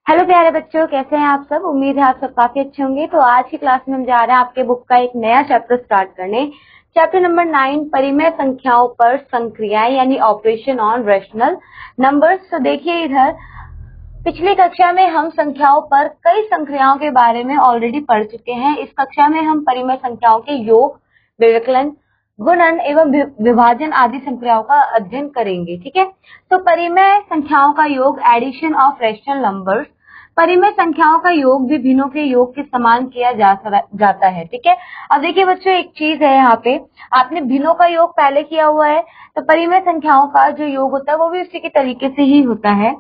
Hello प्यारे बच्चों, कैसे हैं आप सब। उम्मीद है आप सब काफी अच्छे होंगे। तो आज की क्लास में हम जा रहे हैं आपके बुक का एक नया चैप्टर स्टार्ट करने। चैप्टर नंबर 9, परिमेय संख्याओं पर संक्रियाएं यानी ऑपरेशन ऑन रैशनल नंबर्स। तो देखिए इधर पिछली कक्षा में हम संख्याओं पर कई संक्रियाओं के बारे में ऑलरेडी पढ़ चुके हैं। इस कक्षा में हम परिमेय संख्याओं के योग, व्यवकलन, गुणन एवं विभाजन आदि संक्रियाओं का अध्ययन करेंगे। ठीक है, तो परिमेय संख्याओं का योग, एडिशन ऑफ रैशनल नंबर्स। परिमेय संख्याओं का योग भी भिन्नों के योग के समान किया जाता है। ठीक है, अब देखिए बच्चों, एक चीज है यहाँ पे, आपने भिन्नों का योग पहले किया हुआ है, तो परिमेय संख्याओं का जो योग होता है वो भी उसी के तरीके से ही होता है।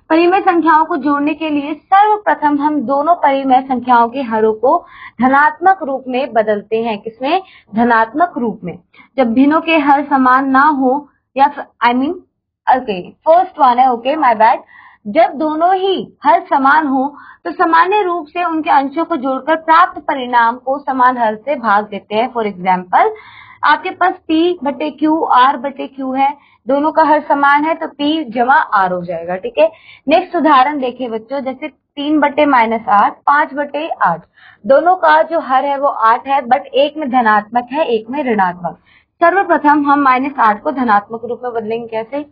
परिमेय संख्याओं को जोड़ने के लिए सर्वप्रथम हम दोनों परिमेय संख्याओं के हरों को धनात्मक रूप में बदलते हैं। किसमें? धनात्मक रूप में। जब भिन्नों के हर समान ना हो या फर्स्ट वन है, ओके माय बैड, जब दोनों ही हर समान हो तो सामान्य रूप से उनके अंशों को जोड़कर प्राप्त परिणाम को समान हर से भाग देते हैं। फॉर एग्जाम्पल, आपके पास P बटे Q, R बटे Q है, दोनों का हर समान है तो P जमा R हो जाएगा। ठीक है, नेक्स्ट उदाहरण देखिए बच्चों, जैसे 3 बटे -8, 5 बटे 8, दोनों का जो हर है वो 8 है, बट एक में धनात्मक है एक में ऋणात्मक। सर्वप्रथम हम -8 को धनात्मक रूप में बदलेंगे। कैसे?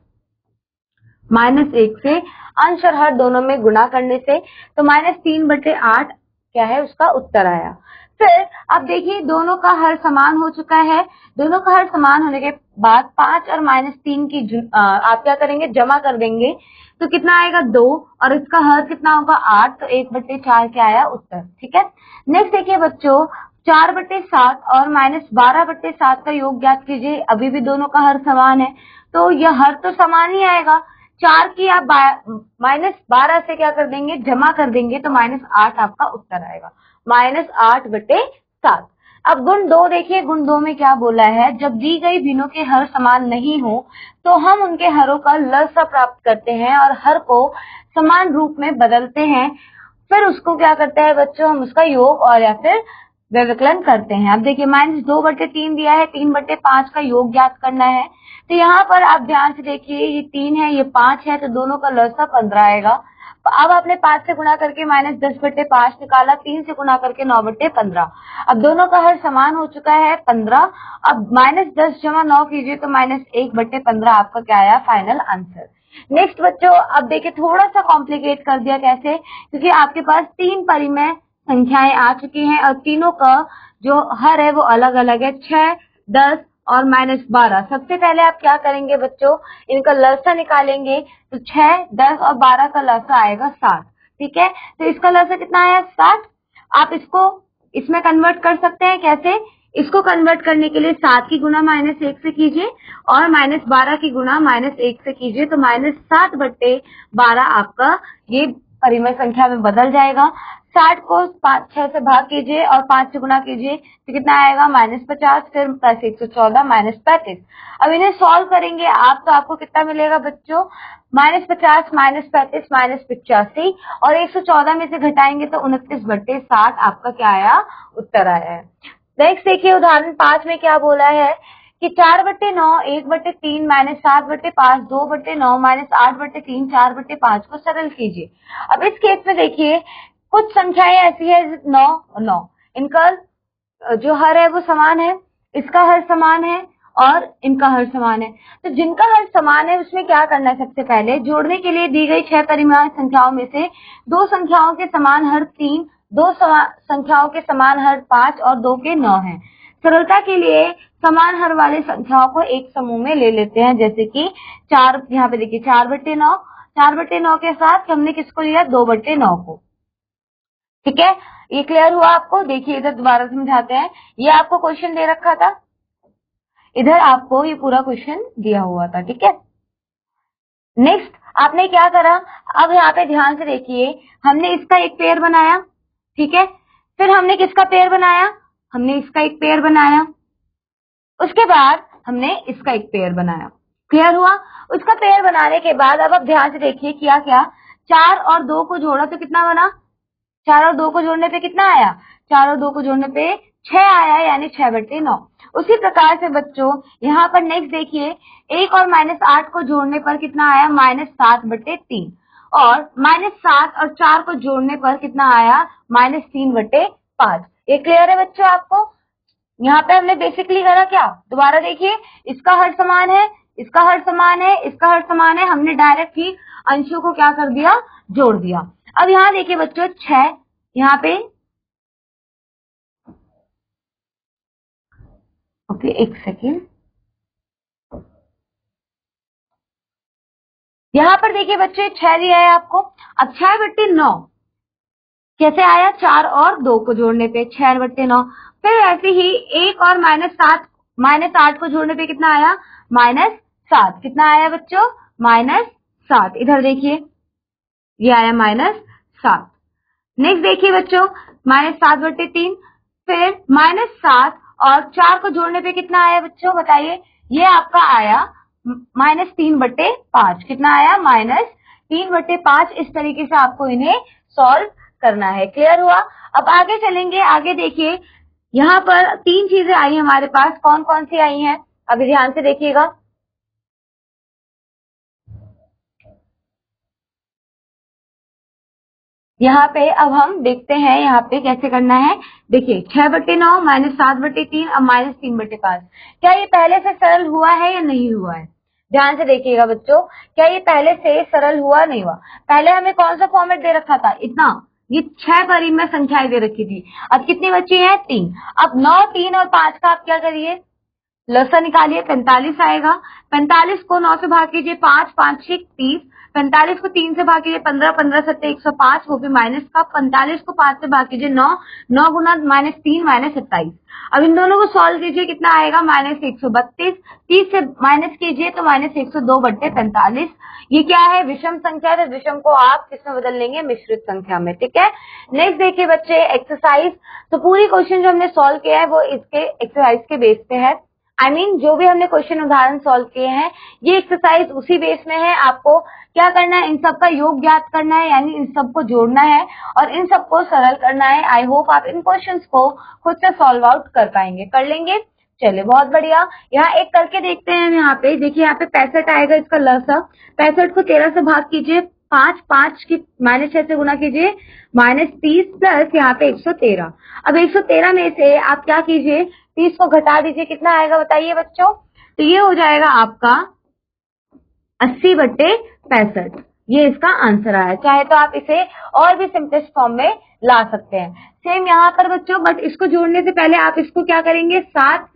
-1 से अंश और हर दोनों में गुणा करने से, तो -3 बटे 8 क्या है, उसका उत्तर आया। फिर अब देखिए दोनों का हर समान हो चुका है, दोनों का हर समान होने के बाद 5 और -3 की आप क्या करेंगे, जमा कर देंगे, तो कितना आएगा 2, और इसका हर कितना होगा 8, तो 1/4 क्या आया, उत्तर। ठीक है, नेक्स्ट देखिए बच्चों, 4/7 और -12/7 का योग ज्ञात कीजिए। अभी भी दोनों का हर समान है, तो यह हर तो समान ही आएगा। 4 की आप -12 से क्या कर देंगे, जमा कर देंगे, तो -8 आपका उत्तर आएगा, -8/7। अब गुण 2 देखिए, गुण 2 में क्या बोला है, जब दी गई भिन्नों के हर समान नहीं हो तो हम उनके हरों का लसा प्राप्त करते हैं और हर को समान रूप में बदलते हैं। फिर उसको क्या करते हैं बच्चों, हम उसका योग और या फिर व्यवकलन करते हैं। अब देखिए -2/3 दिया है, 3/5 का योग ज्ञात करना है। तो यहाँ पर आप ध्यान से देखिए, ये 3 है ये 5 है, तो दोनों का लसा 15 आएगा। अब आपने 5 से गुणा करके -10/5 निकाला, 3 से गुणा करके 9/15। अब दोनों का हर समान हो चुका है 15। अब -10 जमा 9 कीजिए तो -1/15 आपका क्या आया, फाइनल आंसर। नेक्स्ट बच्चों, अब देखिए थोड़ा सा कॉम्प्लिकेट कर दिया। कैसे? क्योंकि आपके पास 3 परिमेय संख्याएं आ चुकी हैं और तीनों का जो हर है वो अलग अलग है, 6, 10 और -12। सबसे पहले आप क्या करेंगे बच्चों, इनका लसा निकालेंगे, तो 6, 10 और 12 का लसा आएगा 60। ठीक है, तो इसका लसा कितना आया, 60। आप इसको इसमें कन्वर्ट कर सकते हैं। कैसे? इसको कन्वर्ट करने के लिए 7 की गुणा -1 से कीजिए और -12 की गुणा -1 से कीजिए, तो -7/12 आपका ये परिमेय संख्या में बदल जाएगा। 60 को 6 से भाग कीजिए और 5 से गुणा कीजिए, तो कितना आएगा, -50, फिर +114 -35। अब इन्हें सॉल्व करेंगे आप, तो आपको कितना मिलेगा बच्चों, -50 -35 -85, और 114 में से घटाएंगे तो 29/60 आपका क्या आया, उत्तर आया है। नेक्स्ट देखिए उदाहरण 5 में क्या बोला है कि 4/9, 1/3 -7/5, 2/9 -8/3, 4/5 को सरल कीजिए। अब इस केस में देखिए कुछ संख्याएं ऐसी है 9 9, इनका जो हर है वो समान है, इसका हर समान है और इनका हर समान है। तो जिनका हर समान है उसमें क्या करना है, सबसे पहले जोड़ने के लिए दी गई 6 परिमेय संख्याओं में से 2 संख्याओं के समान हर 3, 2 संख्याओं के समान हर 5 और 2 के 9 है। सरलता के लिए समान हर वाले संख्याओं को एक समूह में ले लेते हैं, जैसे कि 4, यहाँ पे देखिए 4/9, 4/9 के साथ हमने किसको लिया, 2/9 को। ठीक है, ये क्लियर हुआ आपको। देखिए इधर दोबारा समझाते हैं, ये आपको क्वेश्चन दे रखा था, इधर आपको ये पूरा क्वेश्चन दिया हुआ था। ठीक है, नेक्स्ट आपने क्या करा, अब यहाँ पे ध्यान से देखिए, हमने इसका एक पेयर बनाया। ठीक है, फिर हमने किसका पेयर बनाया, हमने इसका एक पेयर बनाया, उसके बाद हमने इसका एक पेयर बनाया। क्लियर हुआ? उसका पेयर बनाने के बाद अब आप ध्यान से देखिए किया क्या, 4 और 2 को जोड़ा तो कितना बना, 4 और 2 को जोड़ने पे कितना आया, 4 और 2 को जोड़ने पे 6 आया, यानी 6/9। उसी प्रकार से बच्चों यहाँ पर नेक्स्ट देखिए, 1 और -8 को जोड़ने पर कितना आया, -7/3। और -7 और 4 को जोड़ने पर कितना आया, -3/5। ये क्लियर है बच्चों आपको? यहाँ पे हमने बेसिकली करा क्या, दोबारा देखिए, इसका हर समान है, इसका हर समान है, इसका हर समान है, हमने डायरेक्ट ही अंशों को क्या कर दिया, जोड़ दिया। अब यहाँ देखिए बच्चों 6, यहाँ पे ओके एक सेकेंड, यहाँ पर देखिए बच्चों 6 दिया है आपको। अब 6/9 कैसे आया, 4 और 2 को जोड़ने पे 6/9। फिर ऐसे ही 1 और -8 को जोड़ने पे कितना आया, -7। कितना आया बच्चों, -7। इधर देखिए ये आया -7। नेक्स्ट देखिए बच्चों -7/3, फिर -7 और 4 को जोड़ने पे कितना आया बच्चों बताइए, ये आपका आया -3/5। कितना आया, -3/5। इस तरीके से आपको इन्हें सॉल्व करना है। क्लियर हुआ? अब आगे चलेंगे, आगे देखिए यहाँ पर 3 चीजें आई हमारे पास, कौन कौन सी आई हैं, अभी ध्यान से देखिएगा। यहाँ पे अब हम देखते हैं यहाँ पे कैसे करना है। देखिए 6/9 -7/3 और -3/5, क्या ये पहले से सरल हुआ है या नहीं हुआ है? ध्यान से देखिएगा बच्चों, क्या ये पहले से सरल हुआ नहीं हुआ? पहले हमें कौन सा फॉर्मेट दे रखा था, इतना, ये 6 परिमेय संख्याएं दे रखी थी। अब कितनी बची है, 3। अब 9, 3 और 5 का आप क्या करिए, लसा निकालिए, 45 आएगा। 45 को 9 से भाग कीजिए, 5, 5 6 30। 45 को 3 से भाग कीजिए, 15, 15 7 105, वो भी माइनस का। 45 को 5 से भाग कीजिए, 9, 9 गुना -3 -27। अब इन दोनों को सॉल्व कीजिए, कितना आएगा, -132। 30 से माइनस कीजिए तो -102/45। ये क्या है, विषम संख्या है, तो विषम को आप किसमें बदल लेंगे, मिश्रित संख्या में। ठीक है, नेक्स्ट देखिए बच्चे एक्सरसाइज। तो पूरी क्वेश्चन जो हमने सॉल्व किया है वो इसके एक्सरसाइज के बेस पे है। जो भी हमने क्वेश्चन उदाहरण सॉल्व किए हैं, ये एक्सरसाइज उसी बेस में है। आपको क्या करना है, इन सब का योग ज्ञात करना है, यानी इन सबको जोड़ना है और इन सबको सरल करना है। आई होप आप इन क्वेश्चंस को खुद से सॉल्व आउट कर पाएंगे, कर लेंगे। चलिए बहुत बढ़िया, यहाँ एक करके देखते हैं। यहाँ पे देखिए, यहाँ पे 65 आएगा, इसका लसा। 65 को 13 से भाग कीजिए, 5, 5 की -6 से गुना कीजिए, -30 प्लस यहाँ पे 113। अब 113 में से आप क्या कीजिए, 30 को घटा दीजिए, कितना आएगा बताइए बच्चों, तो ये हो जाएगा आपका 80/65। ये इसका आंसर आया। चाहे तो आप इसे और भी सिंपलेस्ट फॉर्म में ला सकते हैं। सेम यहाँ पर बच्चों, बट इसको जोड़ने से पहले आप इसको क्या करेंगे, 7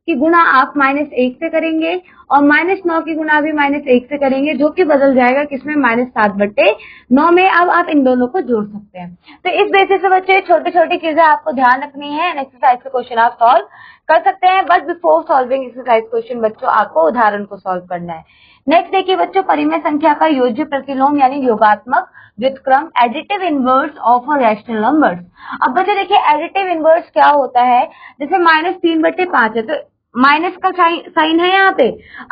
की गुणा आप -1 से करेंगे और -9 की गुणा भी -1 से करेंगे, जो कि बदल जाएगा किसमें, -7/9 में। अब आप इन दोनों को जोड़ सकते हैं। तो इस बेसिस से बच्चे छोटी छोटी चीजें आपको ध्यान रखनी है। एक्सरसाइज के क्वेश्चन आप सॉल्व कर सकते हैं, but before solving exercise question बच्चों आपको उदाहरण को सॉल्व करना है। नेक्स्ट देखिए बच्चों, परिमेय संख्या का योज्य प्रतिलोम यानी योगात्मक व्युत्क्रम, additive inverse of a rational numbers. अब बच्चों देखिए, एडिटिव इनवर्स क्या होता है, जैसे -3/5 है तो माइनस का साइन है यहाँ पे।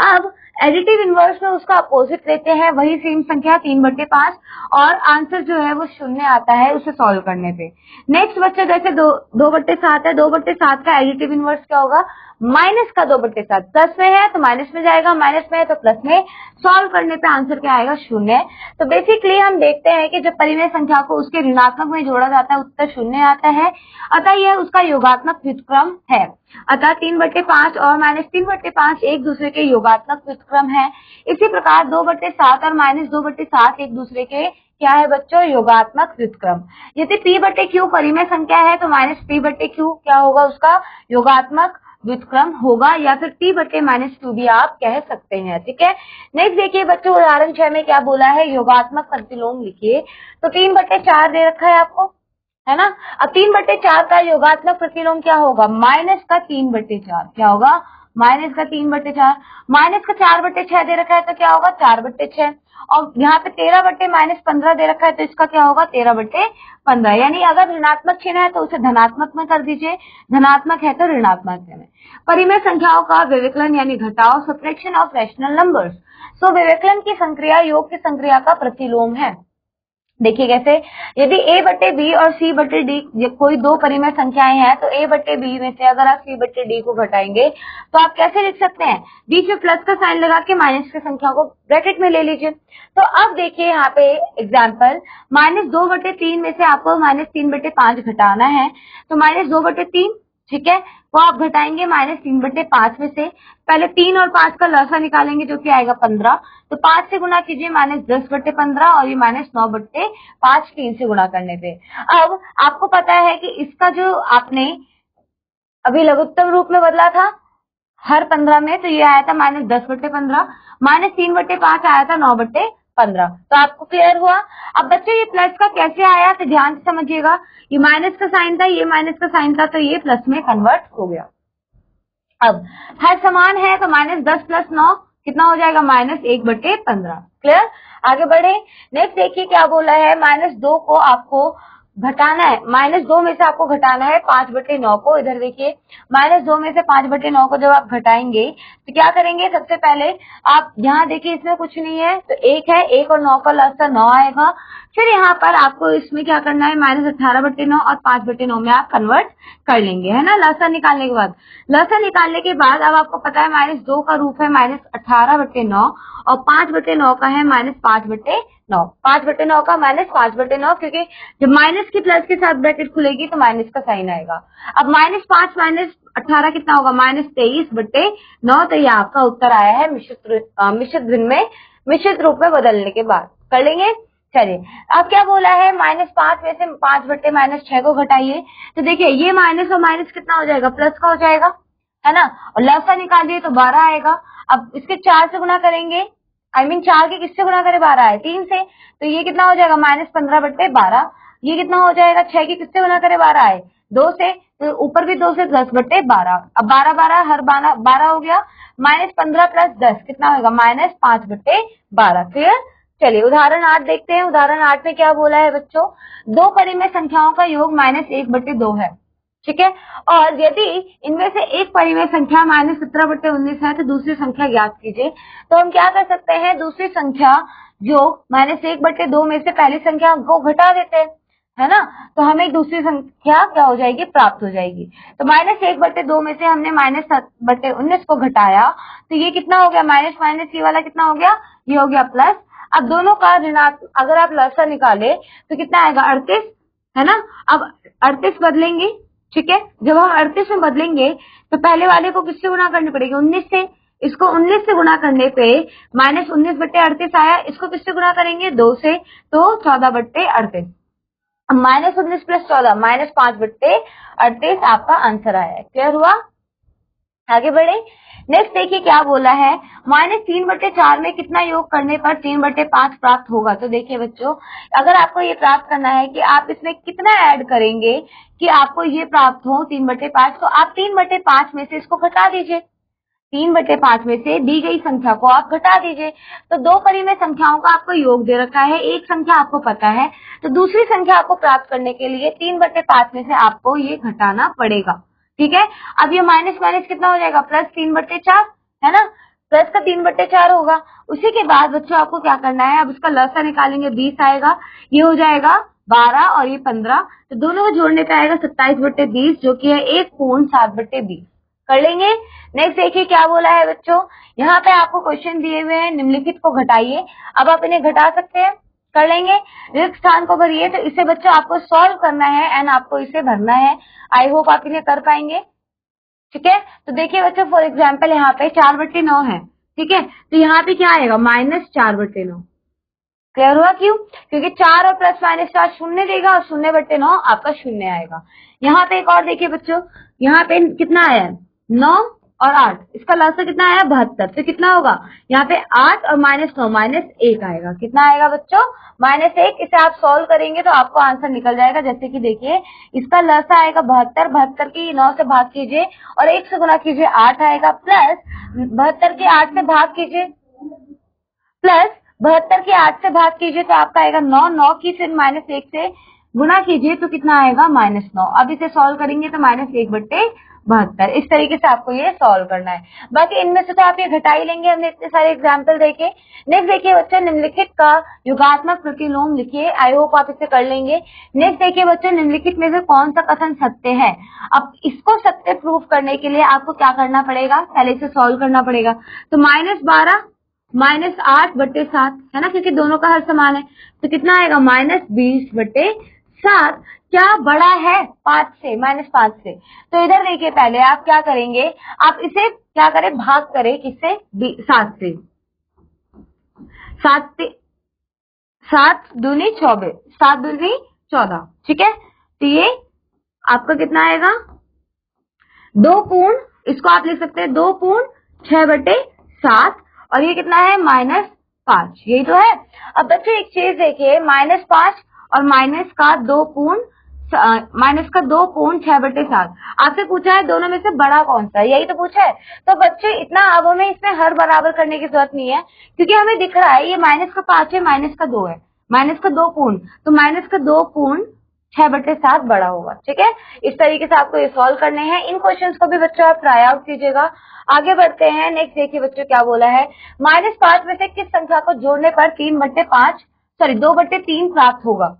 अब एडिटिव इनवर्स में उसका अपोजिट लेते हैं, वही सेम संख्या 3/5, और आंसर जो है वो 0 आता है उसे सॉल्व करने पे। नेक्स्ट बच्चा, जैसे 2/7 है, 2/7 का एडिटिव इनवर्स क्या होगा, माइनस का 2/7। प्लस में है तो माइनस में जाएगा, माइनस में है तो प्लस में। सॉल्व करने पे आंसर क्या आएगा, 0। तो बेसिकली हम देखते हैं कि जब परिमेय संख्या को उसके ऋणात्मक में जोड़ा जाता है, उत्तर 0 आता है, अतः यह उसका योगात्मक व्युत्क्रम है। अतः 3/5 और -3/5 एक दूसरे के योगात्मक व्युत्क्रम है। इसी प्रकार 2/7 और -2/7 एक दूसरे के क्या है बच्चों, योगात्मक व्युत्क्रम। यदि p/q परिमेय संख्या है तो -p/q क्या होगा, उसका योगात्मक व्युत्क्रम होगा, या फिर p/-q भी आप कह सकते हैं। ठीक है, नेक्स्ट देखिए बच्चों, उदाहरण 6 में क्या बोला है, योगात्मक प्रतिलोम लिखिए। तो 3/4 दे रखा है आपको, है ना। अब 3/4 का योगात्मक प्रतिलोम क्या होगा, माइनस का 3/4। क्या होगा, माइनस का 3/4। माइनस का 4/6 दे रखा है तो क्या होगा, 4/6। और यहाँ पे 13/-15 दे रखा है तो इसका क्या होगा, 13/15। यानी अगर ऋणात्मक चिन्ह है तो उसे धनात्मक में कर दीजिए, धनात्मक है तो ऋणात्मक में। परिमेय संख्याओं का विविकलन यानी घटाव, सब्ट्रैक्शन ऑफ रैशनल नंबर्स। सो विविकलन की संक्रिया योग की संक्रिया का प्रतिलोम है। देखिए कैसे, यदि a बटे b और c बटे d कोई दो परिमेय संख्याएं हैं तो a बटे b में से अगर आप c बटे d को घटाएंगे तो आप कैसे लिख सकते हैं, बीच में प्लस का साइन लगा के माइनस की संख्या को ब्रैकेट में ले लीजिए। तो अब देखिए यहाँ पे एग्जाम्पल, -2/3 में से आपको -3/5 घटाना है, तो -2/3, ठीक है, वो आप घटाएंगे -3/5 में से। पहले 3 और 5 का लसा निकालेंगे जो कि आएगा 15, तो 5 से गुणा कीजिए -10/15 और ये -9/5 3 से गुणा करने पे। अब आपको पता है कि इसका जो आपने अभी लघुत्तम रूप में बदला था हर 15 में, तो ये आया था -10/15, -3/5 आया था 9/15। तो आपको क्लियर हुआ। अब बच्चों ये प्लस का कैसे आया तो ध्यान से समझिएगा, ये माइनस का साइन था, ये माइनस का साइन था, तो ये प्लस में कन्वर्ट हो गया। अब हर समान है तो -10 + 9 कितना हो जाएगा, -1/15। क्लियर, आगे बढ़े। नेक्स्ट देखिए क्या बोला है, -2 को आपको घटाना है, -2 में से आपको घटाना है 5/9 को। इधर देखिए, -2 में से 5/9 को जब आप घटाएंगे तो क्या करेंगे, सबसे पहले आप यहाँ देखिए इसमें कुछ नहीं है तो 1 है, 1 और 9 का लसा 9 आएगा। फिर यहाँ पर आपको इसमें क्या करना है, -18/9 और 5/9 में आप कन्वर्ट कर लेंगे, है ना, लसा निकालने के बाद। लसा निकालने के बाद अब आपको पता है -2 का रूप है -18/9 और 5/9 का है -5/9। 5/9 का -5/9, क्योंकि जब माइनस की प्लस के साथ ब्रैकेट खुलेगी तो माइनस का साइन आएगा। अब -5 -18 कितना होगा, -23/9। तो ये आपका उत्तर आया है मिश्रित रूप में बदलने के बाद। कर लेंगे, चलिए। अब क्या बोला है, -5 में से 5/-6 को घटाइए, तो देखिए ये माइनस और माइनस कितना हो जाएगा, प्लस का हो जाएगा, है ना, और लसा निकालिए तो 12 आएगा। अब इसके 4 से गुणा करेंगे, 4 के किससे गुणा करें, 12 है 3 से, तो ये कितना हो जाएगा, -15/12। ये कितना हो जाएगा, 6 के किससे गुणा करें, 12 है 2 से, तो ऊपर भी 2 से 10/12। अब 12 हर 12 हो गया, -15 + 10 कितना होगा, -5/12। क्लियर, चलिए उदाहरण 8 देखते हैं। उदाहरण 8 में क्या बोला है बच्चों, दो परिमेय संख्याओं का योग -1/2 है, ठीक है, और यदि इनमें से एक परिमेय संख्या -17/19 है तो दूसरी संख्या ज्ञात कीजिए। तो हम क्या कर सकते हैं, दूसरी संख्या जो -1/2 में से पहली संख्या को घटा देते हैं, है ना, तो हमें दूसरी संख्या क्या हो जाएगी, प्राप्त हो जाएगी। तो -1/2 में से हमने -7/19 को घटाया, तो ये कितना हो गया, माइनस माइनस ये वाला कितना हो गया, ये हो गया प्लस। अब दोनों का ऋणात्मक अगर आप लसा निकाले तो कितना आएगा, 38, है ना। अब 38 बदलेंगे, ठीक है, जब हम 38 में बदलेंगे तो पहले वाले को किससे गुणा करनी पड़ेगी, 19 से। इसको 19 से गुणा करने पे -19/38 आया, इसको किससे गुणा करेंगे, 2 से, तो 14/38। अब -19 + 14 -5/38 आपका आंसर आया है। क्लियर हुआ, आगे बढ़े। नेक्स्ट देखिए क्या बोला है, -3/4 में कितना योग करने पर 3/5 प्राप्त होगा। तो देखिए बच्चों, अगर आपको ये प्राप्त करना है कि आप इसमें कितना ऐड करेंगे कि आपको ये प्राप्त हो 3/5, तो आप 3/5 में से इसको घटा दीजिए। 3/5 में से दी गई संख्या को आप घटा दीजिए। तो दो परिमेय संख्याओं का आपको योग दे रखा है, एक संख्या आपको पता है, तो दूसरी संख्या आपको प्राप्त करने के लिए 3/5 में से आपको ये घटाना पड़ेगा, ठीक है। अब ये माइनस माइनस कितना हो जाएगा, +3/4, है ना, प्लस का 3/4 होगा। उसी के बाद बच्चों आपको क्या करना है, अब इसका लसा निकालेंगे, 20 आएगा, ये हो जाएगा 12 और ये 15, तो दोनों को जोड़ने पे आएगा 27/20, जो कि है 1 पूर्ण 7/20। कर लेंगे। नेक्स्ट देखिए क्या बोला है बच्चों, यहाँ पे आपको क्वेश्चन दिए हुए हैं, निम्नलिखित को घटाइए। अब आप इन्हें घटा सकते हैं, कर लेंगे। रिक्त स्थान को भरिए, तो इसे बच्चों आपको सॉल्व करना है एंड आपको इसे भरना है। आई होप आप इन्हें कर पाएंगे, ठीक है। तो देखिए बच्चों, फॉर एग्जाम्पल यहाँ पे 4/9 है, ठीक है, तो यहाँ पे क्या आएगा, -4/9। क्लियर हुआ, क्यों, क्योंकि 4 और +-4 शून्य देगा और 0/9 आपका शून्य आएगा। यहाँ पे एक और देखिए बच्चों, यहाँ पे कितना आया है, 9 और 8, इसका लसा कितना आया, 72, तो कितना होगा, यहाँ पे 8 और -9 -1 आएगा, कितना आएगा बच्चों, -1। इसे आप सॉल्व करेंगे तो आपको आंसर निकल जाएगा। जैसे कि देखिए, इसका लसा आएगा 72, 72 की 9 से भाग कीजिए और 1 से गुणा कीजिए, 8 आएगा, प्लस 72 के 8 से भाग कीजिए, प्लस 72 के 8 से भाग कीजिए तो आपका आएगा 9, 9 की फिर -1 से गुणा कीजिए तो कितना आएगा, -9। अब इसे सॉल्व करेंगे तो -1/12 72। इस तरीके से आपको ये सॉल्व करना है। बाकी इनमें से तो आप ये घटा ही लेंगे, हमने इतने सारे एग्जाम्पल देखे। नेक्स्ट देखिए बच्चों, निम्नलिखित का योगात्मक प्रतिलोम लिखिए। आई होप आप इसे कर लेंगे। नेक्स्ट देखिए बच्चों, निम्नलिखित में से कौन सा कथन सत्य है। अब इसको सत्य प्रूफ करने के लिए आपको क्या करना पड़ेगा, पहले इसे सॉल्व करना पड़ेगा। तो -12 -8/7 है ना, क्योंकि दोनों का हर समान है, तो कितना आएगा -20/7। क्या बड़ा है 5 से, -5 से। तो इधर देखिए, पहले आप क्या करेंगे, आप इसे क्या करें, भाग करें किससे, 7 से। 7 दूनी 24, 7 दूनी 14, ठीक है। तो ये आपका कितना आएगा, 2 पूर्ण, इसको आप लिख सकते हैं 2 पूर्ण 6/7, और ये कितना है -5, यही तो है। अब बच्चों एक चीज देखिए, -5 और माइनस का 2 पूर्ण 6/7 आपसे पूछा है दोनों में से बड़ा कौन सा है, यही तो पूछा है। तो बच्चे इतना अब हमें इसमें हर बराबर करने की जरूरत नहीं है, क्योंकि हमें दिख रहा है ये -5 है, -2 है, -2 पूर्ण, तो -2 पूर्ण 6/7 बड़ा होगा, ठीक है। इस तरीके से आपको ये सॉल्व करने हैं। इन क्वेश्चंस को भी बच्चों आप ट्राई आउट कीजिएगा। आगे बढ़ते हैं। नेक्स्ट देखिए बच्चों क्या बोला है, -5 में से किस संख्या को जोड़ने पर 2/3 प्राप्त होगा।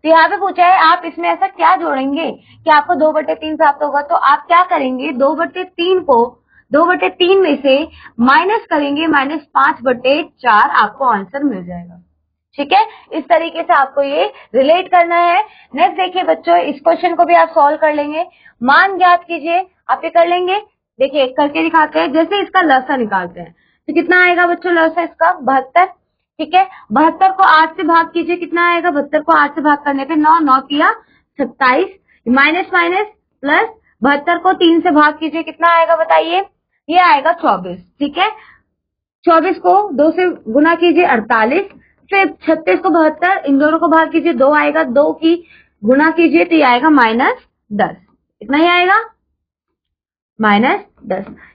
तो यहाँ पे पूछा है आप इसमें ऐसा क्या जोड़ेंगे कि आपको 2/3 प्राप्त होगा। तो आप क्या करेंगे, 2/3 में से माइनस करेंगे -5/4, आपको आंसर मिल जाएगा, ठीक है। इस तरीके से आपको ये रिलेट करना है। नेक्स्ट देखिए बच्चों, इस क्वेश्चन को भी आप सॉल्व कर लेंगे। मान ज्ञात कीजिए, आप ये कर लेंगे। देखिए करके दिखाते हैं। जैसे इसका लसा निकालते हैं तो कितना आएगा बच्चों, लसा इसका 72, ठीक है। 72 को 8 से भाग कीजिए, कितना आएगा, 72 को 8 से भाग करने पे 9, 9 तिया 27, माइनस माइनस प्लस 72 को 3 से भाग कीजिए, कितना आएगा बताइए, ये आएगा 24, ठीक है। 24 को 2 से गुना कीजिए 48, फिर 36 को 72, इन दोनों को भाग कीजिए, 2 आएगा, 2 की गुना कीजिए तो ये आएगा -10, इतना ही आएगा -10।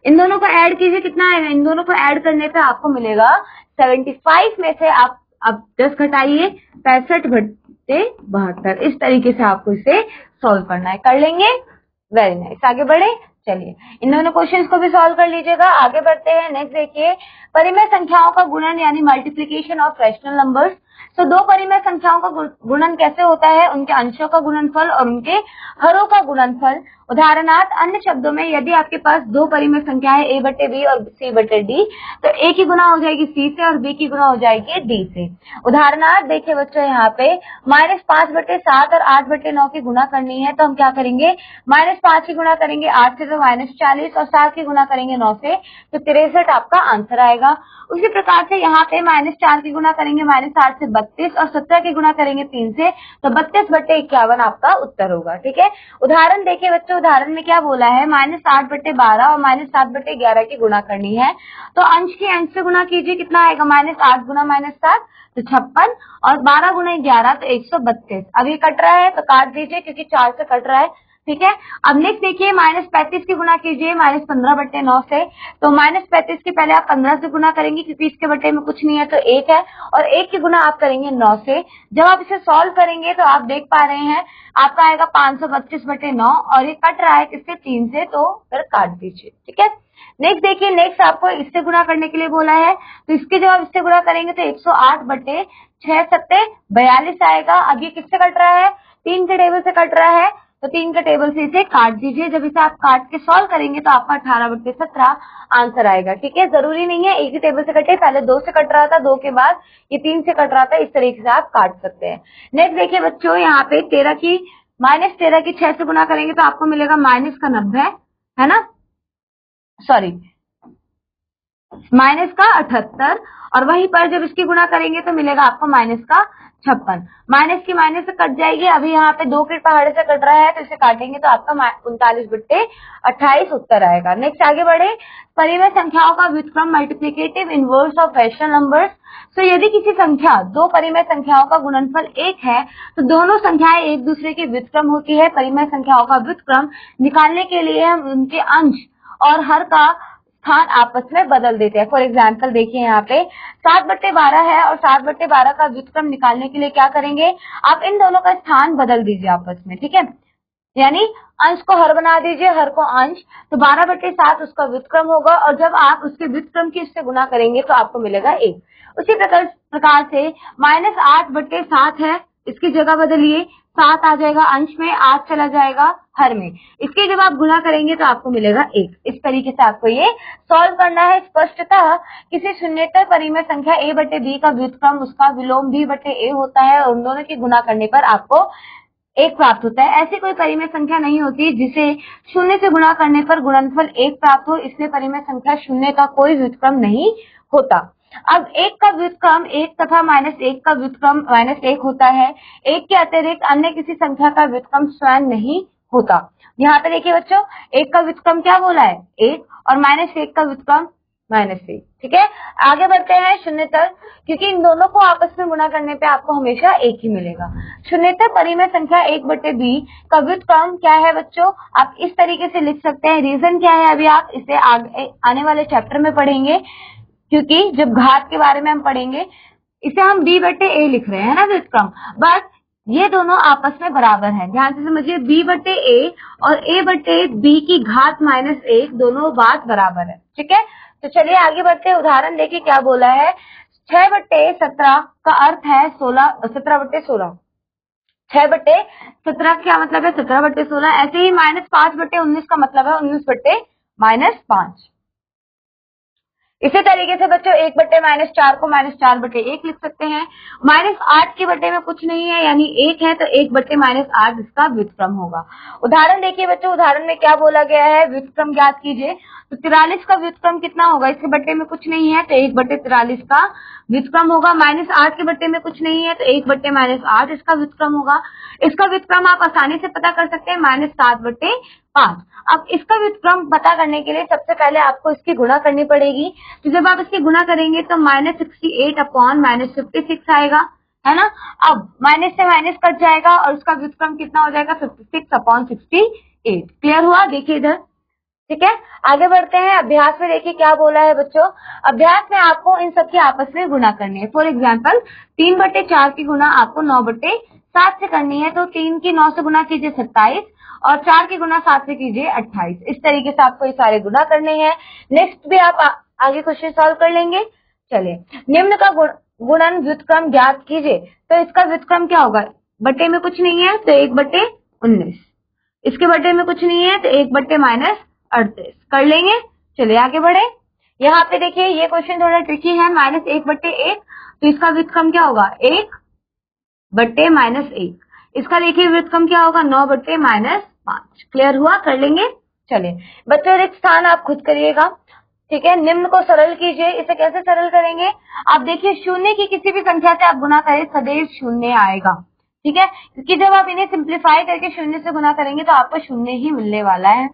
इन दोनों को ऐड कीजिए, कितना आएगा, इन दोनों को ऐड करने पे आपको मिलेगा 75 में से आप अब 10 घटाइए 65/72। इस तरीके से आपको इसे सॉल्व करना है, कर लेंगे। वेरी नाइस, आगे बढ़े। चलिए इन दोनों क्वेश्चंस को भी सॉल्व कर लीजिएगा। आगे बढ़ते हैं। नेक्स्ट देखिए, परिमेय संख्याओं का गुणन यानी मल्टीप्लीकेशन ऑफ रैशनल नंबर्स। तो दो परिमेय संख्याओं का गुणन कैसे होता है, उनके अंशों का गुणनफल और उनके हरों का गुणनफल। उदाहरणार्थ, अन्य शब्दों में यदि आपके पास दो परिमेय संख्या है a/b और c/d, तो a की गुणा हो जाएगी c से और b की गुणा हो जाएगी d से। उदाहरणार्थ देखिए बच्चों, यहाँ पे -5/7 और 8/9 की गुणा करनी है, तो हम क्या करेंगे, -5 की गुणा करेंगे 8 से तो -40, और 7 की गुणा करेंगे 9 से तो 63 आपका आंसर आएगा। उसी प्रकार से यहाँ पे -4 की गुणा करेंगे -8 से 32, और 17 की गुणा करेंगे 3 से, तो 32/51 आपका उत्तर होगा, ठीक है। उदाहरण देखिए बच्चों, उदाहरण में क्या बोला है, -8/12 और -7/11 की गुणा करनी है, तो अंश की अंश से गुणा कीजिए, कितना आएगा, -8 गुना -7 तो 56, और 12 गुना 11 तो 132। अब ये कट रहा है तो काट दीजिए, क्योंकि 4 से कट रहा है, ठीक है। अब नेक्स्ट देखिए, -35 की गुणा कीजिए -15/9 से, तो -35 के पहले आप 15 से गुणा करेंगे, क्योंकि इसके बटे में कुछ नहीं है तो 1 है, और 1 की गुणा आप करेंगे 9 से। जब आप इसे सॉल्व करेंगे तो आप देख पा रहे हैं आपका आएगा 525/9, और ये कट रहा है किससे, 3 से, तो फिर काट दीजिए, ठीक है। नेक्स्ट देखिए, नेक्स्ट आपको इससे गुणा करने के लिए बोला है, तो इसके जब आप इससे गुणा करेंगे तो 108/6 सत्ते 42 आएगा। अब ये किससे कट रहा है, 3 के टेबल से कट रहा है, तो 3 के टेबल से इसे काट दीजिए। जब इसे आप काट के सॉल्व करेंगे तो आपका 18/17 आंसर आएगा, ठीक है। जरूरी नहीं है एक ही टेबल से कटे, पहले 2 से कट रहा था, 2 के बाद ये 3 से कट रहा था, इस तरीके से आप काट सकते हैं। नेक्स्ट देखिए बच्चों, यहाँ पे 13 की 6 से गुणा करेंगे तो आपको मिलेगा -90, है ना, सॉरी -78, और वहीं पर जब इसकी गुणा करेंगे तो मिलेगा आपको -56। माइनस की माइनस से कट जाएगी। अभी यहाँ पे 2 के पहाड़े से कट रहा है, तो इसे काटेंगे तो आपका 39/28 उत्तर आएगा। नेक्स्ट आगे बढ़े, परिमेय संख्याओं का व्युत्क्रम multiplicative inverse of rational numbers. तो यदि किसी संख्या, दो परिमेय संख्याओं का गुणनफल 1 है, तो दोनों संख्याएं एक दूसरे के व्युत्क्रम होती है। परिमेय संख्याओं का व्युत्क्रम निकालने के लिए हम उनके अंश और हर का स्थान आपस में बदल देते हैं। फॉर एग्जाम्पल देखिए, यहाँ पे 7/12 है, और 7/12 का व्युत्क्रम निकालने के लिए क्या करेंगे, आप इन दोनों का स्थान बदल दीजिए आपस में, ठीक है। यानी अंश को हर बना दीजिए, हर को अंश, तो 12/7 उसका व्युत्क्रम होगा और जब आप उसके व्युत्क्रम की इससे गुना करेंगे तो आपको मिलेगा 1। उसी प्रकार से -8/7 है, इसकी जगह बदलिए, 7 आ जाएगा अंश में, 8 चला जाएगा हर में, इसके जब आप गुना करेंगे तो आपको मिलेगा 1। इस तरीके से आपको ये सॉल्व करना है। स्पष्टतः किसी शून्येतर परिमेय संख्या a/b का व्युत्क्रम उसका विलोम b/a होता है और उन दोनों की गुना करने पर आपको 1 प्राप्त होता है। ऐसी कोई परिमेय संख्या नहीं होती जिसे शून्य से गुणा करने पर गुणनफल 1 प्राप्त हो, इसलिए परिमेय संख्या शून्य का कोई व्युत्क्रम नहीं होता। अब 1 का व्युत्क्रम 1 तथा -1 का व्युत्क्रम -1 होता है। 1 के अतिरिक्त अन्य किसी संख्या का व्युत्क्रम स्वयं नहीं होता। यहाँ पे देखिए बच्चों, 1 का व्युत्क्रम क्या बोला है, 1, और -1 का व्युत्क्रम -1। ठीक है, आगे बढ़ते हैं शून्यतर, क्योंकि इन दोनों को आपस में गुणा करने पे आपको हमेशा 1 ही मिलेगा। शून्यतर परिमेय संख्या 1/b का व्युत्क्रम क्या है बच्चों, आप इस तरीके से लिख सकते हैं। रीजन क्या है अभी आप इसे आने वाले चैप्टर में पढ़ेंगे, क्योंकि जब घात के बारे में हम पढ़ेंगे, इसे हम b/a लिख रहे हैं ना व्युत्क्रम, बट ये दोनों आपस में बराबर है। ध्यान से समझिए, b/a और a/b की घात -1 दोनों बात बराबर है। ठीक है, तो चलिए आगे बढ़ते हैं। उदाहरण देखिए क्या बोला है, 6/17 का अर्थ है 17/16। 6/17 क्या मतलब है, 17/16। ऐसे ही -5/19 का मतलब है 19/-5। इसी तरीके से बच्चों 1/-4 को -4/1 लिख सकते हैं। -8 के बटे में कुछ नहीं है, यानी 1 है, तो 1/-8 इसका व्युत्क्रम होगा। उदाहरण देखिए बच्चों, उदाहरण में क्या बोला गया है, व्युत्क्रम ज्ञात कीजिए। तो 43 का व्युत्क्रम कितना होगा, इसके बटे में कुछ नहीं है, तो 1/43 का व्युत्क्रम होगा। -8 के बटे में कुछ नहीं है, तो 1/-8 इसका व्युत्क्रम होगा। इसका व्युत्क्रम आप आसानी से पता कर सकते हैं, -7/5। अब इसका व्युत्क्रम पता करने के लिए सबसे पहले आपको इसकी गुणा करनी पड़ेगी। तो जब आप इसकी गुणा करेंगे तो -68/-56 आएगा, है ना। अब माइनस से माइनस कट जाएगा और उसका व्युत्क्रम कितना हो जाएगा, 56/68। क्लियर हुआ, देखिए इधर। ठीक है, आगे बढ़ते हैं। अभ्यास में देखिए क्या बोला है बच्चों, अभ्यास में आपको इन सबकी आपस में गुणा करनी है। फॉर एग्जाम्पल 3/4 की गुणा आपको 9/7 से करनी है, तो 3 की 9 से गुणा कीजिए 27 और 4 की गुणा 7 से कीजिए 28। इस तरीके से आपको ये सारे गुणा करने हैं। नेक्स्ट भी आप आगे क्वेश्चन सॉल्व कर लेंगे। चलिए, निम्न का गुणन व्युत्क्रम ज्ञात कीजिए। तो इसका व्युत्क्रम क्या होगा, बटे में कुछ नहीं है तो 1/19, इसके बटे में कुछ नहीं है तो 1/-38 कर लेंगे। चलिए आगे बढ़े। यहाँ पे देखिए ये क्वेश्चन थोड़ा ट्रिकी है, -1/1, तो इसका व्युत्क्रम क्या होगा, 1/-1। इसका देखिए व्युत्क्रम क्या होगा, 9/-5। क्लियर हुआ, कर लेंगे। चलिए बच्चों, रिक्त स्थान आप खुद करिएगा। ठीक है, निम्न को सरल कीजिए। इसे कैसे सरल करेंगे, आप देखिए शून्य की किसी भी संख्या से आप गुना करें सदैव शून्य आएगा। ठीक है, क्योंकि जब आप इन्हें सिंप्लीफाई करके शून्य से गुना करेंगे तो आपको शून्य ही मिलने वाला है।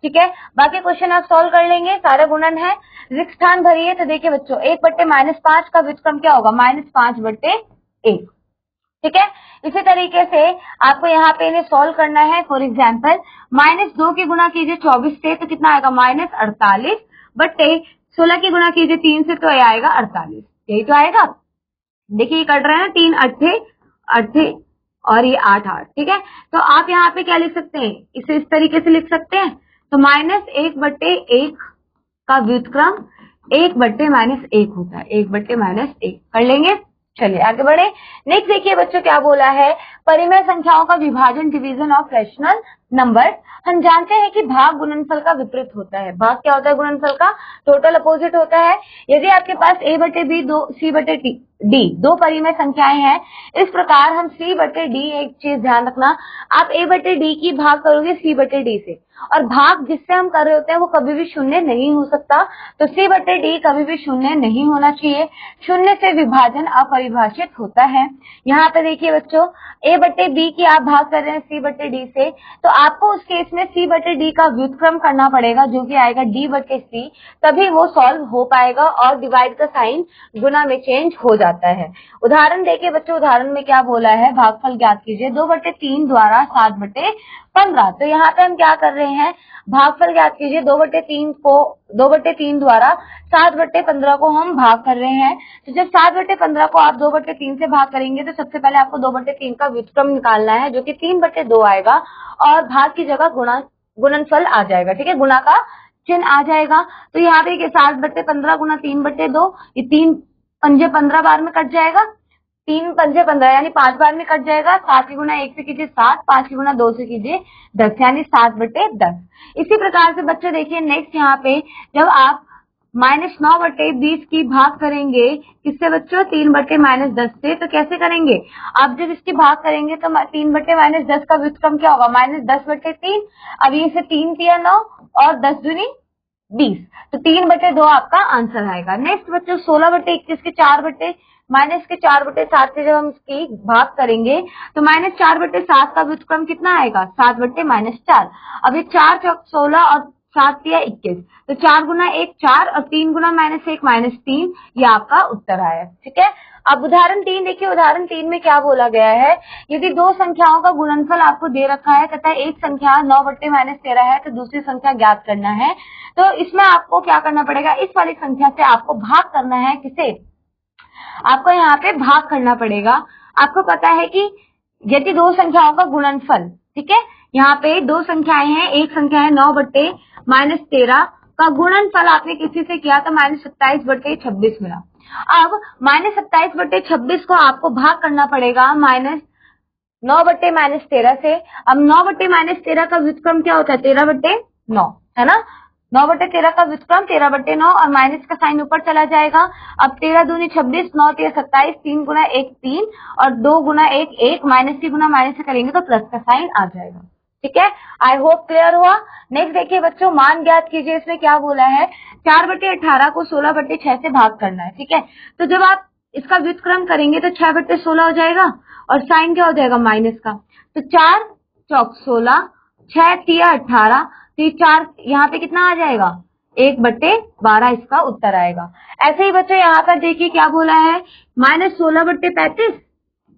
ठीक है, बाकी क्वेश्चन आप सॉल्व कर लेंगे, सारा गुणन है। रिक्त स्थान भरिए। तो देखिए बच्चों, 1/-5 का व्युत्क्रम क्या होगा, -5/1। ठीक है, इसी तरीके से आपको यहाँ पे इन्हें सॉल्व करना है। फॉर एग्जाम्पल -2 की गुणा कीजिए 24 से, तो कितना आएगा, -48/16 की गुणा कीजिए 3 से, तो ये आएगा 48। यही तो आएगा। देखिए ये कट रहा है ना, 3 8 और ये 8 8। ठीक है, तो आप यहाँ पे क्या लिख सकते हैं, इसे इस तरीके से लिख सकते हैं। तो -1/1 का व्युत्क्रम 1/-1 होता है, 1/-1 कर लेंगे। चलिए आगे बढ़े। नेक्स्ट देखिए बच्चों क्या बोला है, परिमेय संख्याओं का विभाजन, डिवीजन ऑफ रैशनल नंबर। हम जानते हैं कि भाग गुणनफल का विपरीत होता है। भाग क्या होता है गुणनफल का, टोटल अपोजिट होता है। यदि आपके पास a/b c/d दो परिमेय संख्याएं हैं, इस प्रकार हम c/d, एक चीज ध्यान रखना, आप a/d की भाग करोगे c/d से, और भाग जिससे हम कर रहे होते हैं वो कभी भी शून्य नहीं हो सकता। तो c/d कभी भी शून्य नहीं होना चाहिए। शून्य से विभाजन अपरिभाषित होता है। यहाँ पे देखिए बच्चों, a/b की आप भाग कर रहे हैं c/d से, तो आपको उस केस में c/d का व्युत्क्रम करना पड़ेगा, जो कि आएगा d/c, तभी वो सॉल्व हो पाएगा और डिवाइड का साइन गुना में चेंज हो जाता है। उदाहरण देखिए बच्चों, उदाहरण में क्या बोला है, भागफल ज्ञात कीजिए 2/3 द्वारा 7/15। तो यहाँ पे हम क्या कर रहे हैं, भागफल ज्ञात कीजिए 2/3 द्वारा 7/15 को हम भाग कर रहे हैं। तो जब 7/15 को आप 2/3 से भाग करेंगे तो सबसे पहले आपको 2/3 का व्युत्क्रम निकालना है, जो कि 3/2 आएगा, और भाग की जगह गुणनफल आ जाएगा, ठीक है, गुणा का चिन्ह आ जाएगा। तो यहाँ पे 7/15 गुना 3/2, ये 3 पंजे 15 बार में कट जाएगा, 3 पंजे 15 यानी 5 बार में कट जाएगा। 7 की गुना 1 से कीजिए 7, 5 की गुना 2 से कीजिए 10 यानी 7/10। इसी प्रकार से बच्चों देखिए नेक्स्ट यहाँ पे जब आप -9/20 की भाग करेंगे किससे बच्चों, 3/-10 से, तो कैसे करेंगे, आप जब इसकी भाग करेंगे तो 3/-10 का व्युत्क्रम क्या होगा, -10/3। अब ये से 3 तिया 9 और 10 दूनी 20, तो 3/2 आपका आंसर आएगा। नेक्स्ट बच्चों 16/21 के 4/7 से जब हम इसकी भाग करेंगे तो -4/7 का व्युत्क्रम कितना आएगा, 7/-4। अब ये 4 चौक 16 और 7 तिया 21, तो 4 गुना 1 4 और 3 गुना -1 -3, ये आपका उत्तर आया, ठीक है। अब उदाहरण 3 देखिए, उदाहरण 3 में क्या बोला गया है, यदि दो संख्याओं का गुणनफल आपको दे रखा है तथा एक संख्या 9/-13 है तो दूसरी संख्या ज्ञात करना है, तो इसमें आपको क्या करना पड़ेगा, इस वाली संख्या से आपको भाग करना है, किसे, आपको यहाँ पे भाग करना पड़ेगा। आपको पता है कि यदि दो संख्याओं का गुणनफल, ठीक है, यहाँ पे दो संख्याएं हैं, एक संख्या है 9/-13 का गुणनफल आपने किसी से किया तो -27/26 मिला। अब -27/26 को आपको भाग करना पड़ेगा -9/-13 से। अब 9/-13 का व्युत्क्रम क्या होता है, 13/9, है ना, 9/13 का व्युत्क्रम 13/9 और माइनस का साइन ऊपर चला जाएगा। अब 13 दूनी 26, 9 तिया 27, 3 गुना 1 3 और 2 गुना 1 1, माइनस की गुना माइनस से करेंगे तो प्लस का साइन आ जाएगा, ठीक है। आई होप क्लियर हुआ। नेक्स्ट देखिए बच्चों, मान ज्ञात कीजिए, इसमें क्या बोला है, 4/18 को 16/6 से भाग करना है, ठीक है। तो जब आप इसका व्युत्क्रम करेंगे तो 6/16 हो जाएगा और साइन क्या हो जाएगा, माइनस का, तो 4 चौक 16, 6 तिया 18, तो ये 4 यहाँ पे कितना आ जाएगा, 1/12 इसका उत्तर आएगा। ऐसे ही बच्चों यहाँ पर देखिए क्या बोला है, -16/35